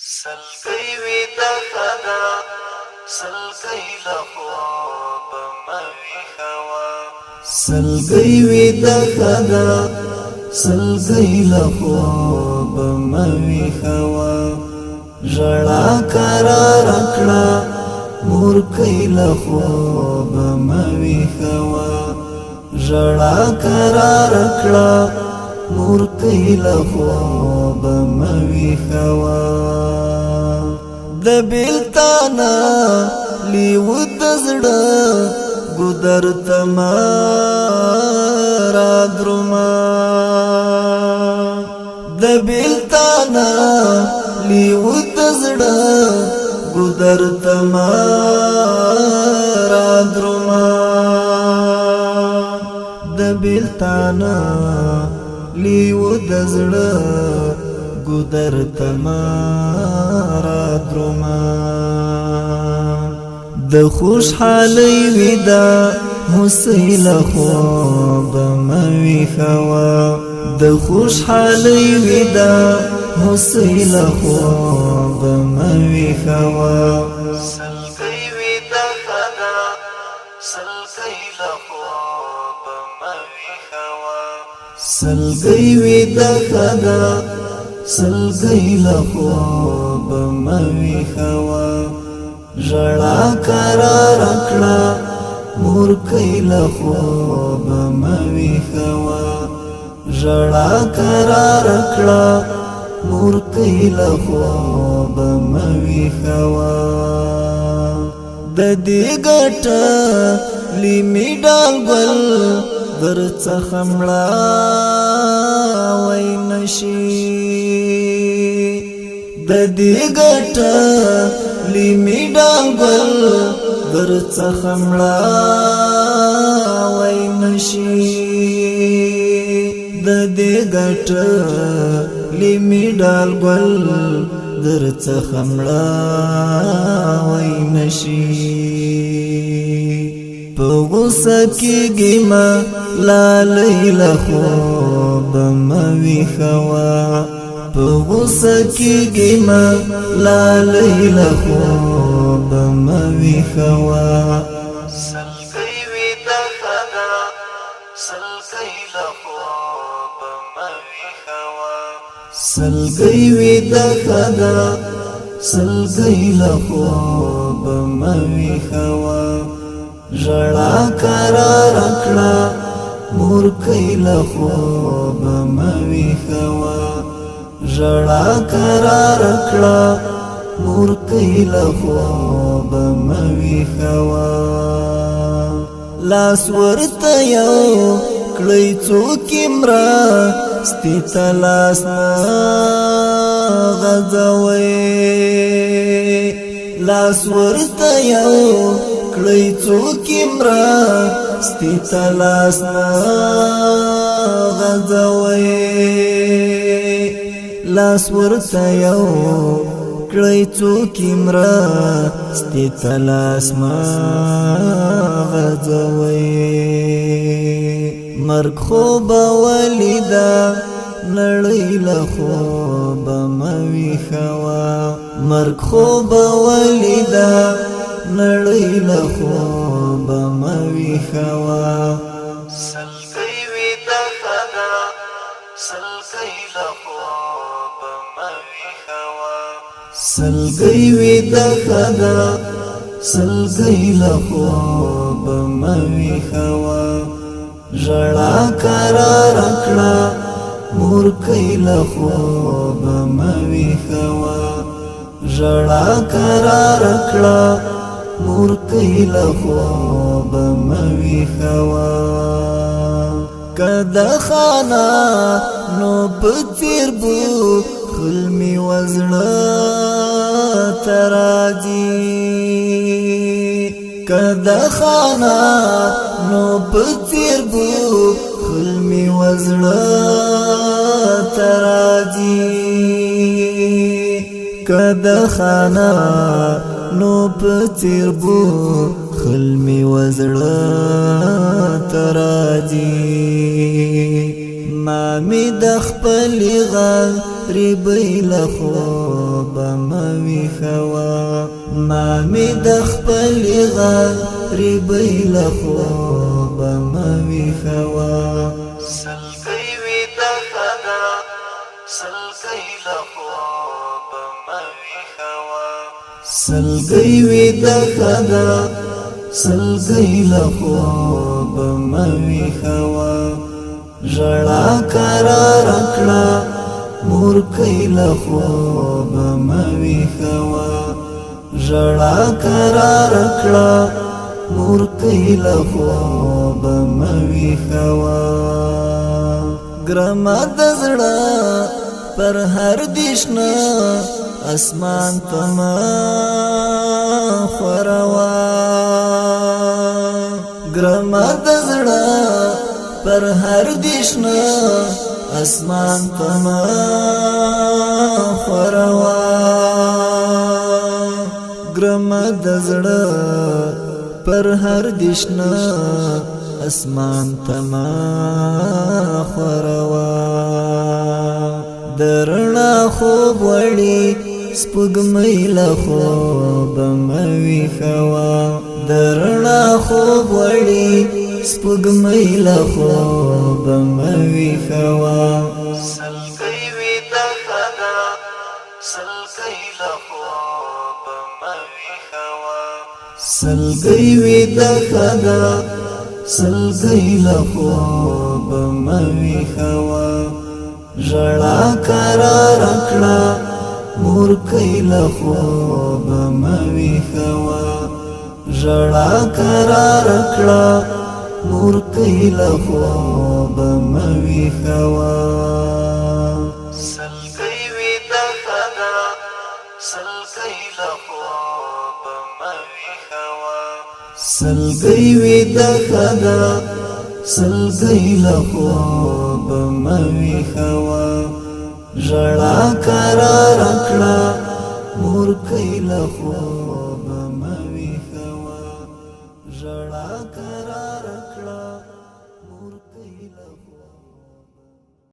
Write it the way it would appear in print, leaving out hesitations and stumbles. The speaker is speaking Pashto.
سلګي وي د خدا سلګي له خوب مې خوا سلګي وي د خدا سلګي له خوب مې خوا ژړا قرار کړه مور کای له خوب مې خوا ژړا قرار کړه مور کای له خوب مې خوا د بیلتانا لیو د زړه ګودر تمارا درما د بیلتانا لیو د زړه ګودر تمارا درما د بیلتانا لیو د زړه ګودر تمارا درما د خوشحالي ودا حسین خوب مې خوا د خوشحالي ودا حسین خوب مې خوا سلګي ودا خدا سلګي له خوب مې خوا سلګي ودا خدا سلګي له خوب مې خوا ژړا قرار کړه مور کای له خوب مې خوا ژړا قرار کړه مور کای له خوب مې خوا د دې ګټه لیمې ډال ګل درڅخه مړه وای نشي د دې ګټه لیمې ډال ګل درڅخه مړه وای نشي د دې ګټه لیمې ډال ګل درڅخه مړه وای نشي په غوسه کېږي ما لالۍ له خوب مې خوا په غوسه کېږي ما لالۍ له خوب مې خوا سلګي وي د خدا سلګي له خوب مې خوا سلګي وي د خدا سلګي له خوب مې خوا ژړا قرار کړه مور کای له خوب مې خوا ژړا قرار کړه مور کای له خوب مې خوا لاس ورته یو کړی څوک مرا ستې لاس نه غځوي لاس ورته یو کړی څوک مرا ستې لاس نه غځوي لاس ورته یو کړی څوک مرا ستې لاس ما غځوي مرګ خوب ولیدا نړۍ له خوب مې خوا مرګ خوب ولیدا نړۍ له خوب مې خوا سلګي وي د خدا سلګي له خوب مې خوا سلګي وي د خدا سلګي له خوب مې خوا ژړا قرار کړه مور کای له خوب مې خوا ژړا قرار کړه مور کای له خوب مې خوا کدا خانا نو بتیر بو خلمی وزړه تراجی کدا خانا نو بتیر بو خلمی وزړه تراجی کدا خانا نو بتیر بو خلمی وزړه تراجی ما می د خپل غریبۍ له خوبه ویخوا ما می د خپل غریبۍ له خوبه مه ویښوه سلګۍ ویده ښه ده سلګۍ له خوبه مه ویښوه سلګۍ ویده ښه ده سلګۍ له خوبه مه ویښوه ژړا کراره کړه مورکۍ له خوبه مه ویښوه ژړا کراره کړه مورکۍ له خوبه مه ویښوه ګرمه د زړه پر هر دیشنه اسمان ته مه خوروه ګرمه د زړه پر هر دیشنه اسمان ته مه خوروه ګرمه د زړه پر هر دیشنه اسمان ته مه خوروه د رڼا خوب وړي سپوږمۍ له خوبه مه ویښوه د رڼا خوب وړي سپوږمۍ له خوبه مه ویښوه سلګۍ ویده ښه ده سلګۍ له خوبه مه ویښوه سلګۍ ویده ښه ده سلګۍ له خوبه مه ویښوه ژړا کراره کړه مورکۍ له خوبه مه ویښوه ژړا کراره کړه مورکۍ له خوبه مه ویښوه سلګۍ ویده ښه ده سلګۍ له خوبه مه ویښوه سلګۍ ویده ښه ده سلګۍ له خوبه مه ویښوه ژړا کراره کړه مورکۍ له خوبه مه ویښوه ژړا